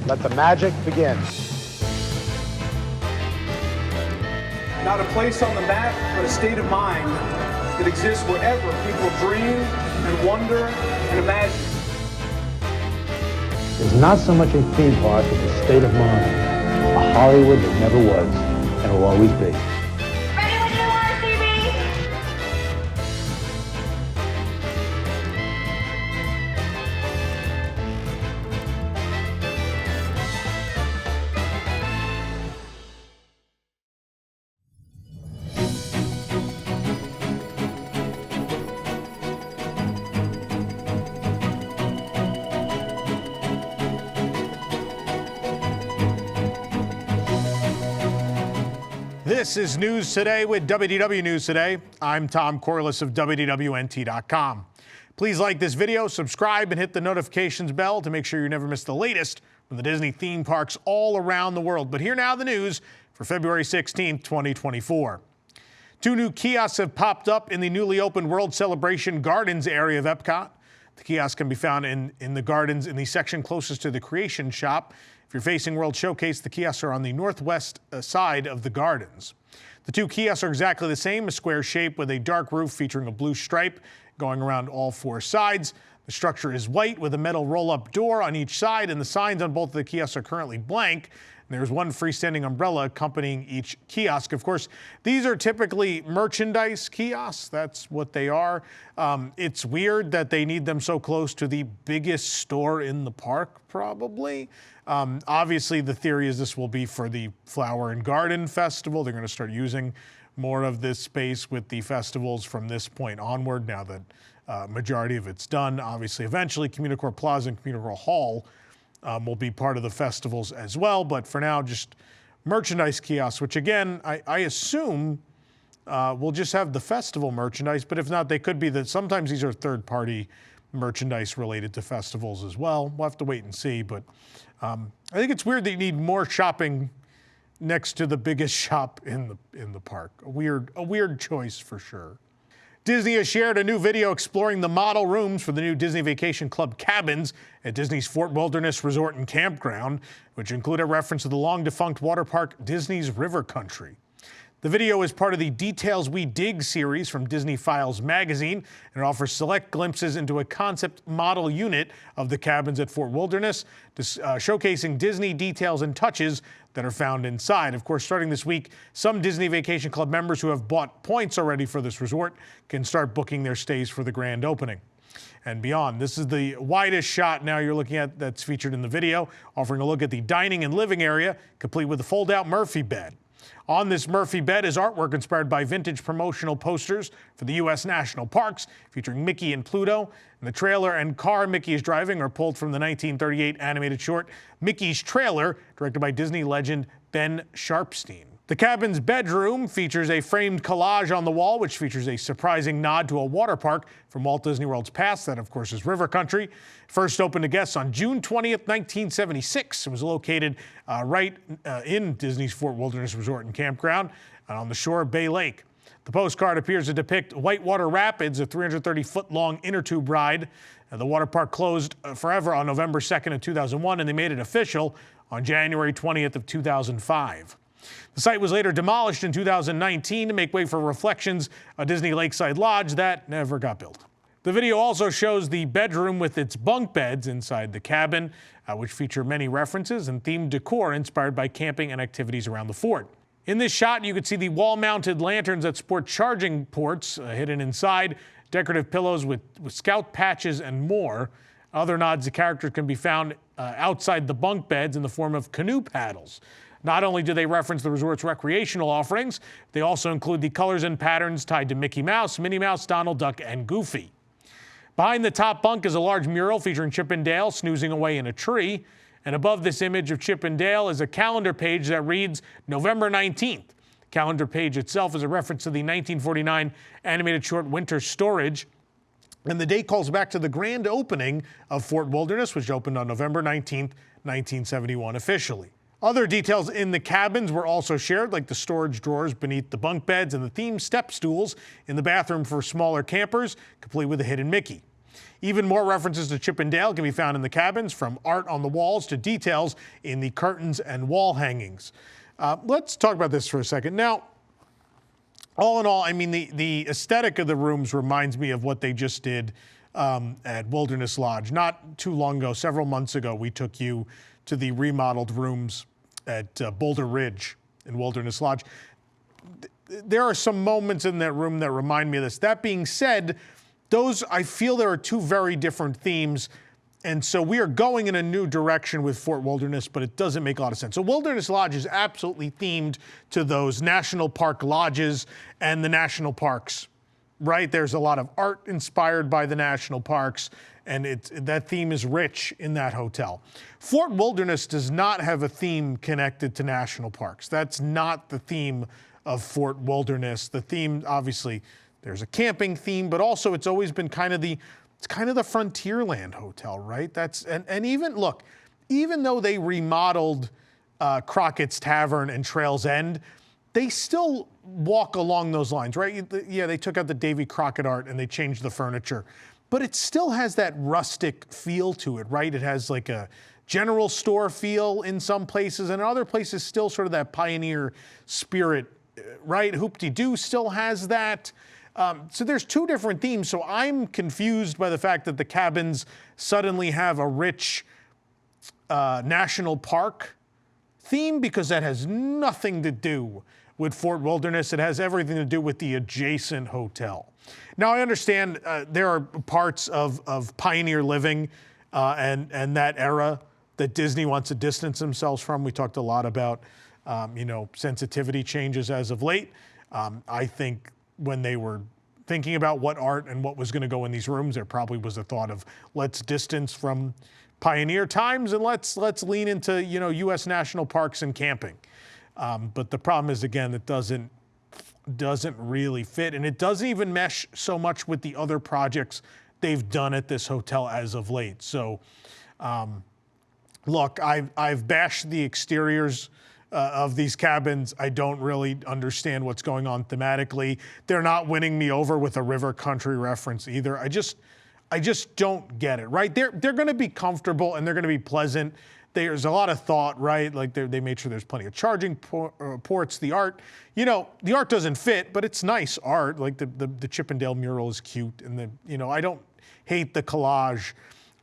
Let the magic begin. Not a place on the map, but a state of mind that exists wherever people dream and wonder and imagine. It's not so much a theme park as a state of mind, a Hollywood that never was and will always be. Ready when you are, CB! This is News Today with WDW News Today. I'm Tom Corliss of WDWNT.com. Please like this video, subscribe, and hit the notifications bell to make sure you never miss the latest from the Disney theme parks all around the world. But here now the news for February 16, 2024. 2 new kiosks have popped up in the newly opened World Celebration Gardens area of EPCOT. The kiosks can be found in the gardens in the section closest to the Creation Shop. If you're facing World Showcase, the kiosks are on the northwest side of the gardens. The 2 kiosks are exactly the same, a square shape with a dark roof featuring a blue stripe going around all 4 sides. The structure is white with a metal roll-up door on each side, and the signs on both of the kiosks are currently blank. There's one freestanding umbrella accompanying each kiosk. Of course, these are typically merchandise kiosks. That's what they are. It's weird that they need them so close to the biggest store in the park, probably. Obviously, the theory is this will be for the Flower and Garden Festival. They're going to start using more of this space with the festivals from this point onward, now that majority of it's done. Obviously, eventually, Communicore Plaza and Communicore Hall will be part of the festivals as well, but for now, just merchandise kiosks, which again, I assume will just have the festival merchandise, but if not, they could be that sometimes these are third-party merchandise related to festivals as well. We'll have to wait and see, but I think it's weird that you need more shopping next to the biggest shop in the park. A weird choice for sure. Disney has shared a new video exploring the model rooms for the new Disney Vacation Club cabins at Disney's Fort Wilderness Resort and Campground, which include a reference to the long-defunct water park Disney's River Country. The video is part of the Details We Dig series from Disney Files magazine, and it offers select glimpses into a concept model unit of the cabins at Fort Wilderness, showcasing Disney details and touches that are found inside. Of course, starting this week, some Disney Vacation Club members who have bought points already for this resort can start booking their stays for the grand opening and beyond. This is the widest shot now you're looking at that's featured in the video, offering a look at the dining and living area, complete with a fold-out Murphy bed. On this Murphy bed is artwork inspired by vintage promotional posters for the U.S. national parks, featuring Mickey and Pluto. And the trailer and car Mickey is driving are pulled from the 1938 animated short Mickey's Trailer, directed by Disney legend Ben Sharpstein. The cabin's bedroom features a framed collage on the wall, which features a surprising nod to a water park from Walt Disney World's past. That, of course, is River Country. First opened to guests on June 20th, 1976. It was located right in Disney's Fort Wilderness Resort and Campground on the shore of Bay Lake. The postcard appears to depict Whitewater Rapids, a 330-foot-long inner tube ride. The water park closed forever on November 2nd of 2001, and they made it official on January 20th of 2005. The site was later demolished in 2019 to make way for Reflections, a Disney Lakeside Lodge that never got built. The video also shows the bedroom with its bunk beds inside the cabin, which feature many references and themed decor inspired by camping and activities around the fort. In this shot, you can see the wall-mounted lanterns that sport charging ports hidden inside, decorative pillows with scout patches, and more. Other nods to characters can be found outside the bunk beds in the form of canoe paddles. Not only do they reference the resort's recreational offerings, they also include the colors and patterns tied to Mickey Mouse, Minnie Mouse, Donald Duck, and Goofy. Behind the top bunk is a large mural featuring Chip and Dale snoozing away in a tree. And above this image of Chip and Dale is a calendar page that reads November 19th. The calendar page itself is a reference to the 1949 animated short Winter Storage. And the date calls back to the grand opening of Fort Wilderness, which opened on November 19th, 1971 officially. Other details in the cabins were also shared, like the storage drawers beneath the bunk beds and the themed step stools in the bathroom for smaller campers, complete with a hidden Mickey. Even more references to Chip and Dale can be found in the cabins, from art on the walls to details in the curtains and wall hangings. Let's talk about this for a second. Now, all in all, I mean, the aesthetic of the rooms reminds me of what they just did at Wilderness Lodge. Not too long ago, several months ago, we took you to the remodeled rooms at Boulder Ridge in Wilderness Lodge. There are some moments in that room that remind me of this. That being said, I feel there are two very different themes. And so we are going in a new direction with Fort Wilderness, but it doesn't make a lot of sense. So Wilderness Lodge is absolutely themed to those national park lodges and the national parks, right? There's a lot of art inspired by the national parks, and that theme is rich in that hotel. Fort Wilderness does not have a theme connected to national parks. That's not the theme of Fort Wilderness. The theme, obviously, there's a camping theme, but also it's always been kind of the Frontierland hotel, right? And even, look, even though they remodeled Crockett's Tavern and Trails End, they still walk along those lines, right? Yeah, they took out the Davy Crockett art and they changed the furniture, but it still has that rustic feel to it, right? It has like a general store feel in some places, and in other places still sort of that pioneer spirit, right? Hoop-de-Doo still has that. So there's two different themes. So I'm confused by the fact that the cabins suddenly have a rich national park theme, because that has nothing to do with Fort Wilderness. It has everything to do with the adjacent hotel. Now, I understand there are parts of pioneer living and that era that Disney wants to distance themselves from. We talked a lot about, sensitivity changes as of late. I think when they were thinking about what art and what was going to go in these rooms, there probably was a thought of, let's distance from pioneer times and let's lean into, U.S. national parks and camping. But the problem is, again, it doesn't really fit, and it doesn't even mesh so much with the other projects they've done at this hotel as of late. So, look, I've bashed the exteriors of these cabins. I don't really understand what's going on thematically. They're not winning me over with a river country reference either. I just don't get it, right? They're going to be comfortable and they're going to be pleasant. There's a lot of thought, right? Like they made sure there's plenty of charging ports. The art, the art doesn't fit, but it's nice art. Like the Chip and Dale mural is cute, and I don't hate the collage.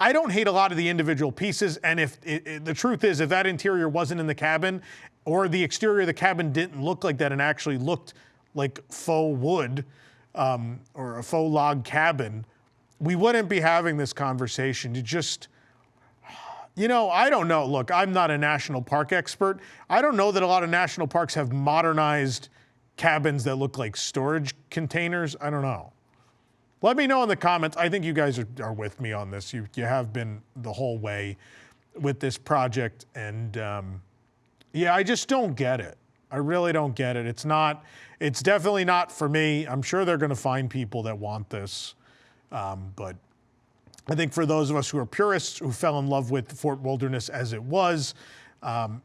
I don't hate a lot of the individual pieces, and if the truth is, if that interior wasn't in the cabin, or the exterior of the cabin didn't look like that and actually looked like faux wood or a faux log cabin, we wouldn't be having this conversation. I don't know. Look, I'm not a national park expert. I don't know that a lot of national parks have modernized cabins that look like storage containers. I don't know. Let me know in the comments. I think you guys are with me on this. You have been the whole way with this project. And I just don't get it. I really don't get it. It's definitely not for me. I'm sure they're going to find people that want this. But I think for those of us who are purists, who fell in love with Fort Wilderness as it was,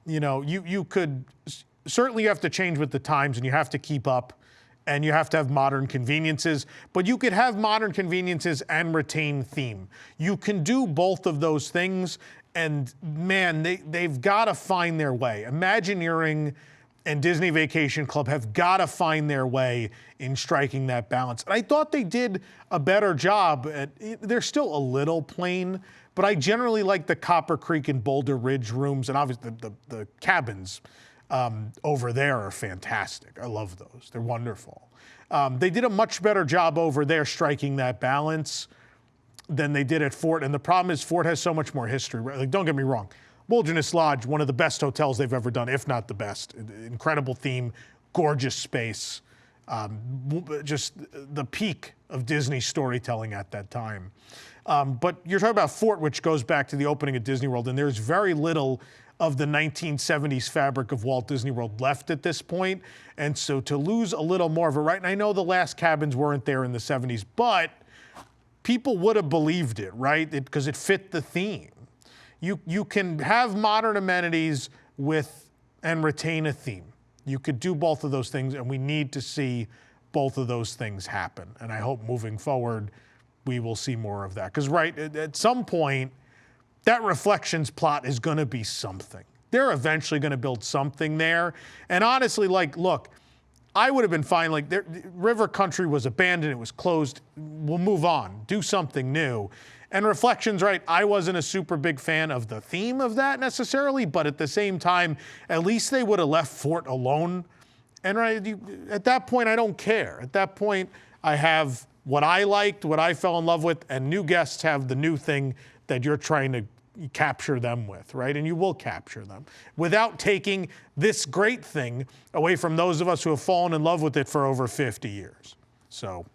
you could, certainly you have to change with the times and you have to keep up. And you have to have modern conveniences, but you could have modern conveniences and retain theme. You can do both of those things, and man, they've got to find their way. Imagineering and Disney Vacation Club have got to find their way in striking that balance. And I thought they did a better job. They're still a little plain, but I generally like the Copper Creek and Boulder Ridge rooms, and obviously the cabins over there are fantastic. I love those. They're wonderful. They did a much better job over there striking that balance than they did at Fort. And the problem is Fort has so much more history. Like, don't get me wrong. Wilderness Lodge, one of the best hotels they've ever done, if not the best. Incredible theme, gorgeous space, just the peak of Disney storytelling at that time. But you're talking about Fort, which goes back to the opening of Disney World, and there's very little of the 1970s fabric of Walt Disney World left at this point. And so to lose a little more of it, right? And I know the last cabins weren't there in the 70s, but people would have believed it, right? Because it fit the theme. You can have modern amenities and retain a theme. You could do both of those things, and we need to see both of those things happen. And I hope moving forward, we will see more of that. Because, right, at some point, that Reflections plot is going to be something. They're eventually going to build something there. And honestly, like, look, I would have been fine. Like, River Country was abandoned. It was closed. We'll move on. Do something new. And Reflections, right, I wasn't a super big fan of the theme of that necessarily, but at the same time, at least they would have left Fort alone. And right, at that point, I don't care. At that point, I have what I liked, what I fell in love with, and new guests have the new thing that you're trying to capture them with, right? And you will capture them without taking this great thing away from those of us who have fallen in love with it for over 50 years. So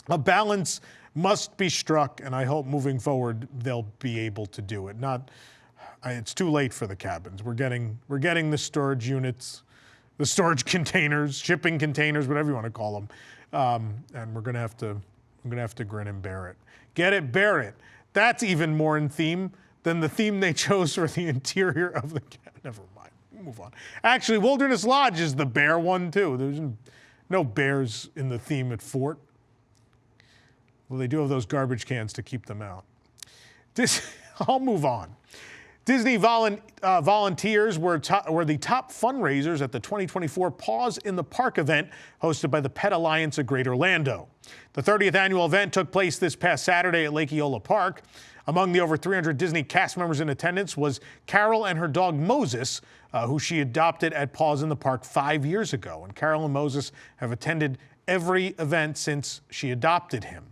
a balance must be struck, and I hope moving forward they'll be able to do it. It's too late for the cabins. We're getting the storage units, the storage containers, shipping containers, whatever you want to call them, and we're gonna have to grin and bear it. Get it, bear it. That's even more in theme than the theme they chose for the interior of the cabin. Never mind. Move on. Actually, Wilderness Lodge is the bear one too. There's no bears in the theme at Fort. Well, they do have those garbage cans to keep them out. I'll move on. Disney volunteers were the top fundraisers at the 2024 Paws in the Park event hosted by the Pet Alliance of Greater Orlando. The 30th annual event took place this past Saturday at Lake Eola Park. Among the over 300 Disney cast members in attendance was Carol and her dog Moses, who she adopted at Paws in the Park 5 years ago. And Carol and Moses have attended every event since she adopted him.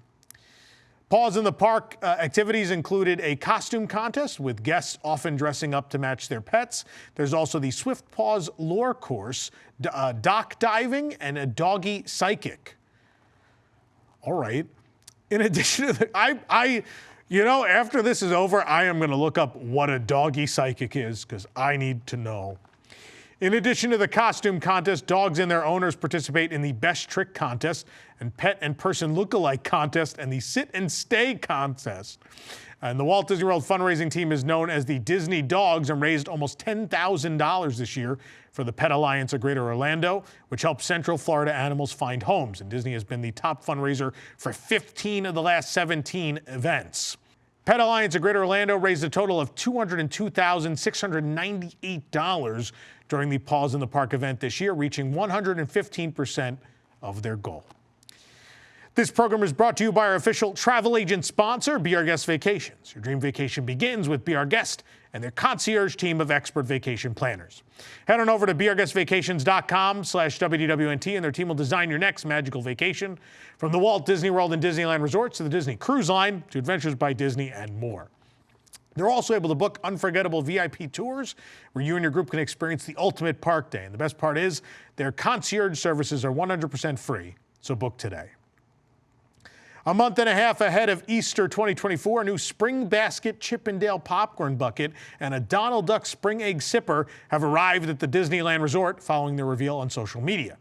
Paws in the Park activities included a costume contest with guests often dressing up to match their pets. There's also the Swift Paws lore course, dock diving, and a doggy psychic. All right. In addition to after this is over, I am going to look up what a doggy psychic is because I need to know. In addition to the costume contest, dogs and their owners participate in the Best Trick contest and Pet and Person Lookalike contest and the Sit and Stay contest. And the Walt Disney World fundraising team is known as the Disney Dogs and raised almost $10,000 this year for the Pet Alliance of Greater Orlando, which helps Central Florida animals find homes. And Disney has been the top fundraiser for 15 of the last 17 events. Pet Alliance of Greater Orlando raised a total of $202,698 during the Paws in the Park event this year, reaching 115% of their goal. This program is brought to you by our official travel agent sponsor, Be Our Guest Vacations. Your dream vacation begins with Be Our Guest and their concierge team of expert vacation planners. Head on over to beourguestvacations.com/WDWNT and their team will design your next magical vacation, from the Walt Disney World and Disneyland resorts to the Disney Cruise Line to Adventures by Disney and more. They're also able to book unforgettable VIP tours where you and your group can experience the ultimate park day. And the best part is their concierge services are 100% free, so book today. A month and a half ahead of Easter 2024, a new Spring Basket Chippendale popcorn bucket and a Donald Duck Spring Egg Sipper have arrived at the Disneyland Resort following their reveal on social media.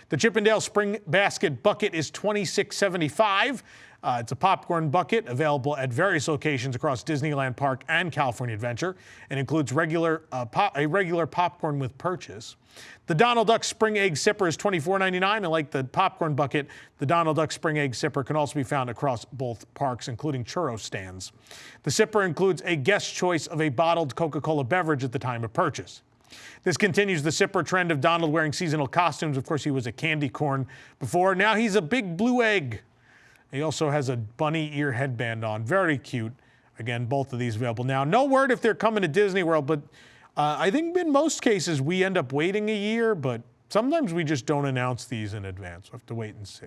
The Chippendale Spring Basket bucket is $26.75. It's a popcorn bucket available at various locations across Disneyland Park and California Adventure and includes a regular popcorn with purchase. The Donald Duck Spring Egg Sipper is $24.99, and like the popcorn bucket, the Donald Duck Spring Egg Sipper can also be found across both parks, including churro stands. The Sipper includes a guest choice of a bottled Coca-Cola beverage at the time of purchase. This continues the Sipper trend of Donald wearing seasonal costumes. Of course, he was a candy corn before. Now he's a big blue egg. He also has a bunny ear headband on. Very cute. Again, both of these available now. No word if they're coming to Disney World, but I think in most cases we end up waiting a year, but sometimes we just don't announce these in advance. We'll have to wait and see.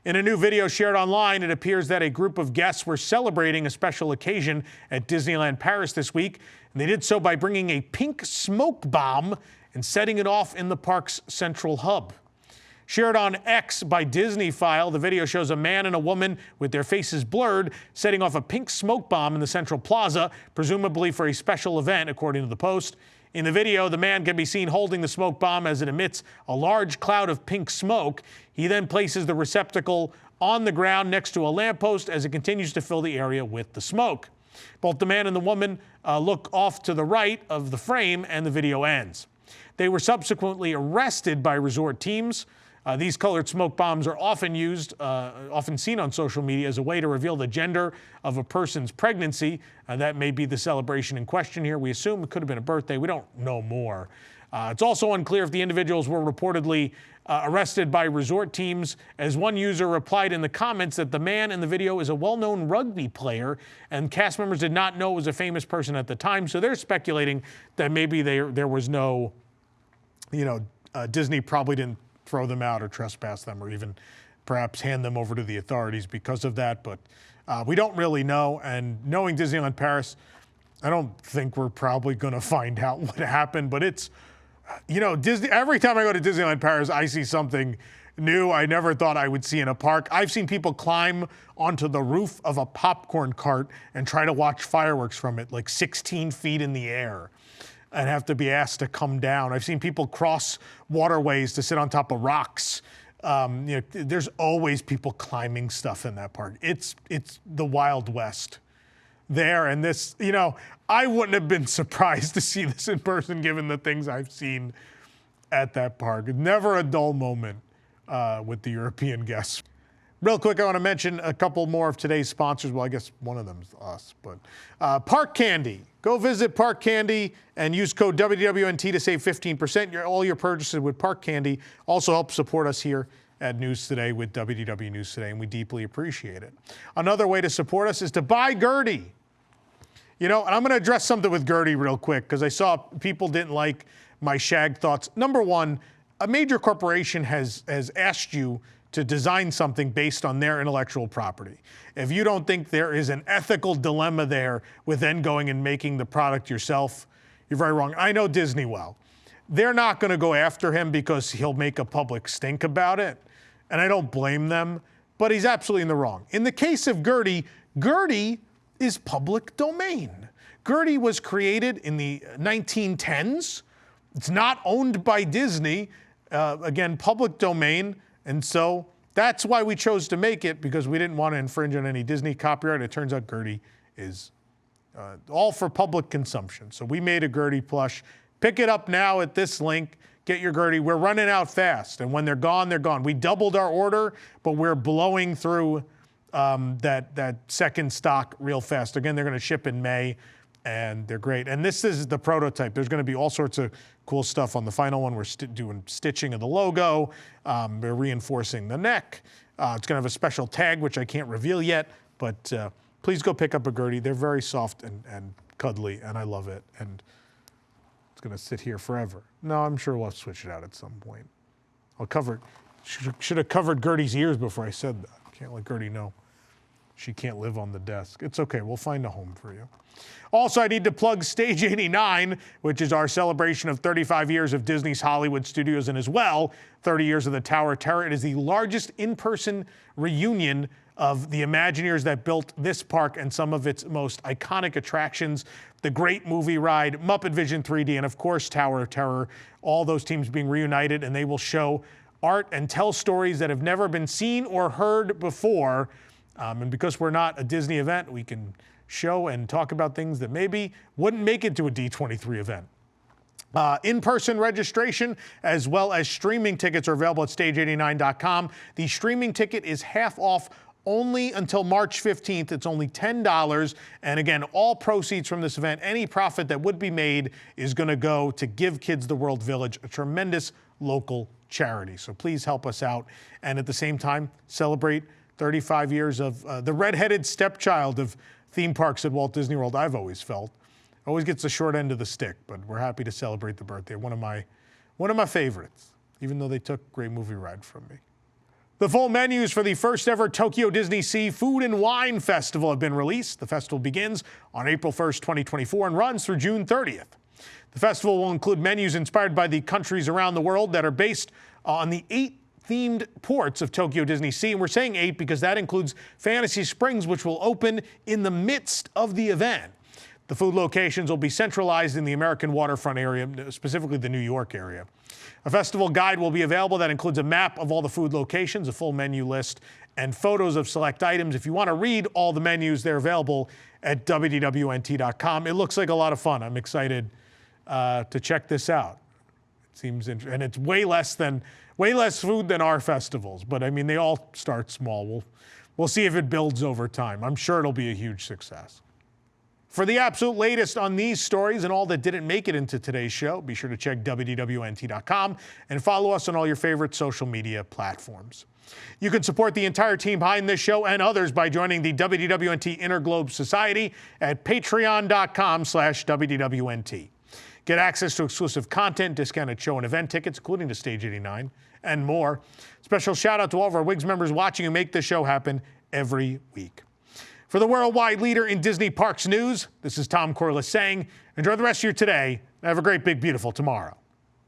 In a new video shared online, it appears that a group of guests were celebrating a special occasion at Disneyland Paris this week, and they did so by bringing a pink smoke bomb and setting it off in the park's central hub. Shared on X by Disney File, the video shows a man and a woman with their faces blurred setting off a pink smoke bomb in the Central Plaza, presumably for a special event, according to the Post. In the video, the man can be seen holding the smoke bomb as it emits a large cloud of pink smoke. He then places the receptacle on the ground next to a lamppost as it continues to fill the area with the smoke. Both the man and the woman look off to the right of the frame, and the video ends. They were subsequently arrested by resort teams. These colored smoke bombs are often seen on social media as a way to reveal the gender of a person's pregnancy. That may be the celebration in question here. We assume it could have been a birthday. We don't know more. It's also unclear if the individuals were reportedly arrested by resort teams, as one user replied in the comments that the man in the video is a well-known rugby player, and cast members did not know it was a famous person at the time. So they're speculating that maybe there was no, Disney probably didn't throw them out or trespass them or even perhaps hand them over to the authorities because of that. But we don't really know. And knowing Disneyland Paris, I don't think we're probably going to find out what happened. But it's, Disney. Every time I go to Disneyland Paris, I see something new I never thought I would see in a park. I've seen people climb onto the roof of a popcorn cart and try to watch fireworks from it, like 16 feet in the air, and have to be asked to come down. I've seen people cross waterways to sit on top of rocks. There's always people climbing stuff in that park. It's the Wild West there. And this, I wouldn't have been surprised to see this in person given the things I've seen at that park. Never a dull moment with the European guests. Real quick, I want to mention a couple more of today's sponsors. Well, I guess one of them is us, but ParkCandy. Go visit ParkCandy and use code WDWNT to save 15%. All your purchases with ParkCandy also help support us here at News Today with WDW News Today, and we deeply appreciate it. Another way to support us is to buy Gertie. And I'm going to address something with Gertie real quick because I saw people didn't like my shag thoughts. Number one, a major corporation has asked you to design something based on their intellectual property. If you don't think there is an ethical dilemma there with then going and making the product yourself, you're very wrong. I know Disney well. They're not going to go after him because he'll make a public stink about it, and I don't blame them, but he's absolutely in the wrong. In the case of Gertie, Gertie is public domain. Gertie was created in the 1910s. It's not owned by Disney. Again, public domain. And so that's why we chose to make it, because we didn't want to infringe on any Disney copyright. It turns out Gertie is all for public consumption. So we made a Gertie plush. Pick it up now at this link. Get your Gertie. We're running out fast. And when they're gone, they're gone. We doubled our order, but we're blowing through that second stock real fast. Again, they're going to ship in May, and they're great. And this is the prototype. There's going to be all sorts of cool stuff on the final one. We're doing stitching of the logo. We're reinforcing the neck. It's going to have a special tag, which I can't reveal yet, but please go pick up a Gertie. They're very soft and cuddly, and I love it. And it's going to sit here forever. No, I'm sure we'll switch it out at some point. I'll cover it. Should have covered Gertie's ears before I said that. Can't let Gertie know she can't live on the desk. It's okay. We'll find a home for you. Also, I need to plug Stage 89, which is our celebration of 35 years of Disney's Hollywood Studios and as well 30 years of the Tower of Terror. It is the largest in-person reunion of the Imagineers that built this park and some of its most iconic attractions, the Great Movie Ride, Muppet Vision 3D, and of course, Tower of Terror. All those teams being reunited, and they will show art and tell stories that have never been seen or heard before. And because we're not a Disney event, we can show and talk about things that maybe wouldn't make it to a D23 event. In-person registration as well as streaming tickets are available at stage89.com. The streaming ticket is half off only until March 15th. It's only $10. And again, all proceeds from this event, any profit that would be made, is going to go to Give Kids the World Village, a tremendous local charity. So please help us out. And at the same time, celebrate 35 years of the redheaded stepchild of theme parks at Walt Disney World, I've always felt. Always gets the short end of the stick, but we're happy to celebrate the birthday. One of my favorites, even though they took Great Movie Ride from me. The full menus for the first ever Tokyo Disney Sea Food and Wine Festival have been released. The festival begins on April 1st, 2024 and runs through June 30th. The festival will include menus inspired by the countries around the world that are based on the 8 themed ports of Tokyo Disney Sea. And we're saying 8 because that includes Fantasy Springs, which will open in the midst of the event. The food locations will be centralized in the American waterfront area, specifically the New York area. A festival guide will be available that includes a map of all the food locations, a full menu list, and photos of select items. If you want to read all the menus, they're available at WDWNT.com. It looks like a lot of fun. I'm excited to check this out. Seems and it's way less food than our festivals. But I mean, they all start small. We'll see if it builds over time. I'm sure it'll be a huge success. For the absolute latest on these stories and all that didn't make it into today's show, be sure to check WDWNT.com and follow us on all your favorite social media platforms. You can support the entire team behind this show and others by joining the WDWNT Interglobe Society at patreon.com/WDWNT. Get access to exclusive content, discounted show and event tickets, including to Stage 89, and more. Special shout out to all of our WIGS members watching who make this show happen every week. For the worldwide leader in Disney Parks news, this is Tom Corliss saying, enjoy the rest of your today and have a great, big, beautiful tomorrow.